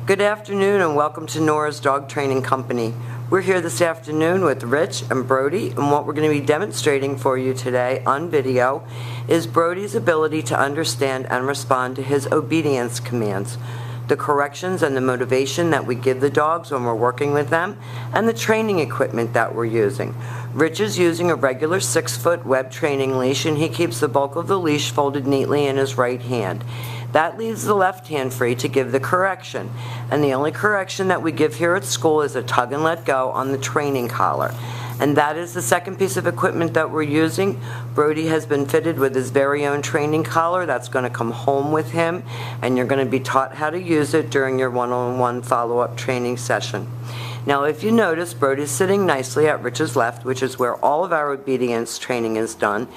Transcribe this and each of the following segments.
Good afternoon and welcome to Nora's Dog Training Company. We're here this afternoon with Rich and Brody, and what we're going to be demonstrating for you today on video is Brody's ability to understand and respond to his obedience commands, the corrections and the motivation that we give the dogs when we're working with them, and the training equipment that we're using. Rich is using a regular 6-foot web training leash, and he keeps the bulk of the leash folded neatly in his right hand. That leaves the left hand free to give the correction. And the only correction that we give here at school is a tug and let go on the training collar. And that is the second piece of equipment that we're using. Brody has been fitted with his very own training collar that's going to come home with him, and you're going to be taught how to use it during your one-on-one follow-up training session. Now, if you notice, Brody's sitting nicely at Rich's left, which is where all of our obedience training is done.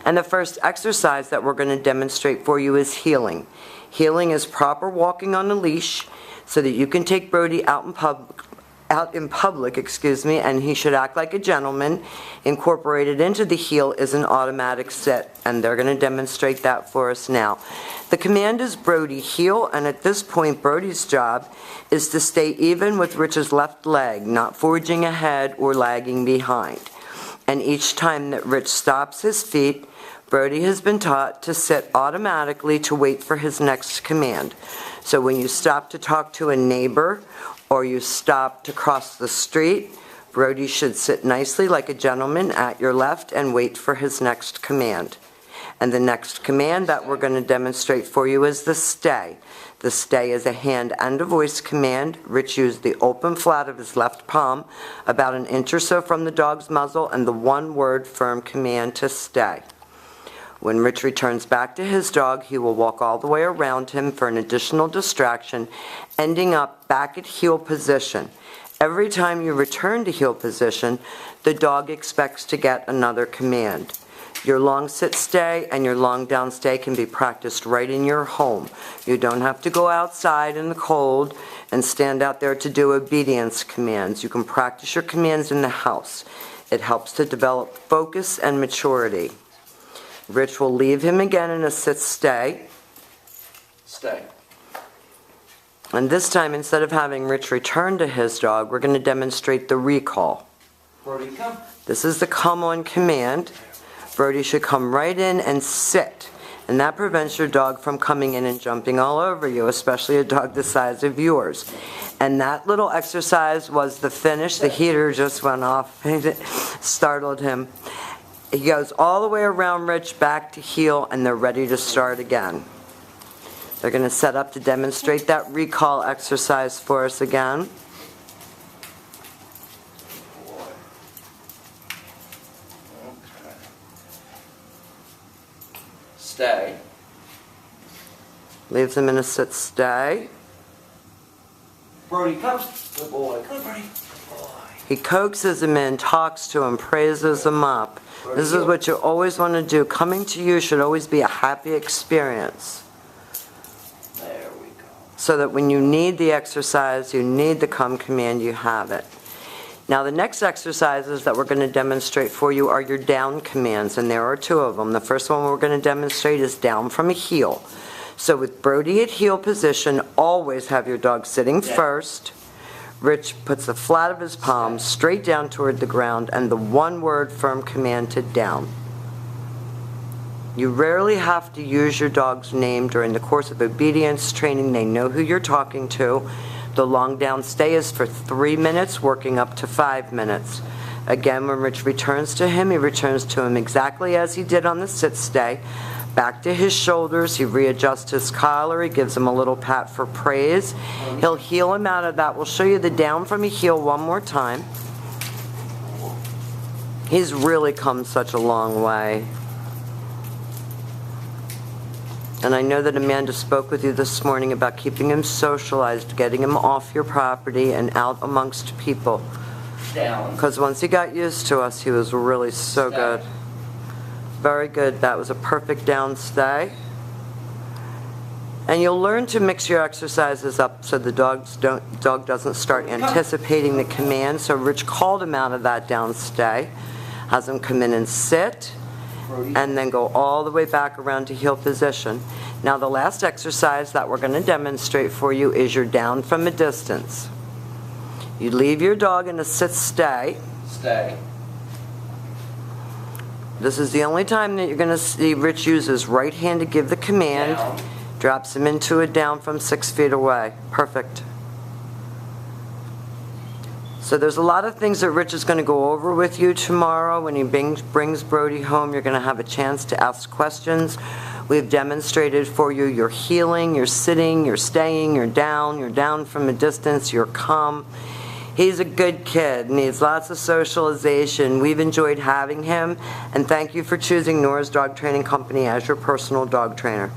And the first exercise that we're going to demonstrate for you is heeling. Heeling is proper walking on a leash so that you can take Brody out in public, and he should act like a gentleman. Incorporated into the heel is an automatic sit, and they're going to demonstrate that for us now. The command is Brody heel, and at this point Brody's job is to stay even with Rich's left leg, not forging ahead or lagging behind. And each time that Rich stops his feet, Brody has been taught to sit automatically to wait for his next command. So when you stop to talk to a neighbor or you stop to cross the street, Brody should sit nicely like a gentleman at your left and wait for his next command. And the next command that we're going to demonstrate for you is the stay. The stay is a hand and a voice command. Rich used the open flat of his left palm about an inch or so from the dog's muzzle and the one-word firm command to stay. When Rich returns back to his dog, he will walk all the way around him for an additional distraction, ending up back at heel position. Every time you return to heel position, the dog expects to get another command. Your long sit stay and your long down stay can be practiced right in your home. You don't have to go outside in the cold and stand out there to do obedience commands. You can practice your commands in the house. It helps to develop focus and maturity. Rich will leave him again in a sit stay. Stay. And this time, instead of having Rich return to his dog, we're going to demonstrate the recall. Brody, come. This is the come on command. Brody should come right in and sit. And that prevents your dog from coming in and jumping all over you, especially a dog the size of yours. And that little exercise was the finish. The heater just went off. It startled him. He goes all the way around Rich, back to heel, and they're ready to start again. They're going to set up to demonstrate that recall exercise for us again. Okay. Stay. Leaves him in a sit stay. Brody, come. Good boy. Come, Brody. Good boy. He coaxes him in, talks to him, praises him up. This is what you always want to do. Coming to you should always be a happy experience. There we go. So that when you need the exercise, you need the come command, you have it. Now the next exercises that we're going to demonstrate for you are your down commands, and there are two of them. The first one we're going to demonstrate is down from a heel. So with Brody at heel position, always have your dog sitting first. Rich puts the flat of his palm straight down toward the ground and the one-word firm command to down. You rarely have to use your dog's name during the course of obedience training. They know who you're talking to. The long down stay is for 3 minutes, working up to 5 minutes. Again, when Rich returns to him, he returns to him exactly as he did on the sit stay. Back to his shoulders, he readjusts his collar, he gives him a little pat for praise. He'll heel him out of that. We'll show you the down from a heel one more time. He's really come such a long way. And I know that Amanda spoke with you this morning about keeping him socialized, getting him off your property and out amongst people. Down. Because once he got used to us, he was really so good. Very good. That was a perfect down stay. And you'll learn to mix your exercises up so the dog doesn't start anticipating the command. So Rich called him out of that down stay, has him come in and sit, and then go all the way back around to heel position. Now, the last exercise that we're going to demonstrate for you is your down from a distance. You leave your dog in a sit-stay. Stay. This is the only time that you're going to see Rich use his right hand to give the command. Down. Drops him into a down from 6 feet away. Perfect. So there's a lot of things that Rich is going to go over with you tomorrow. When he brings Brody home, you're going to have a chance to ask questions. We've demonstrated for you your heeling, your sitting, your staying, your down from a distance, your come. He's a good kid, needs lots of socialization. We've enjoyed having him, and thank you for choosing Nora's Dog Training Company as your personal dog trainer.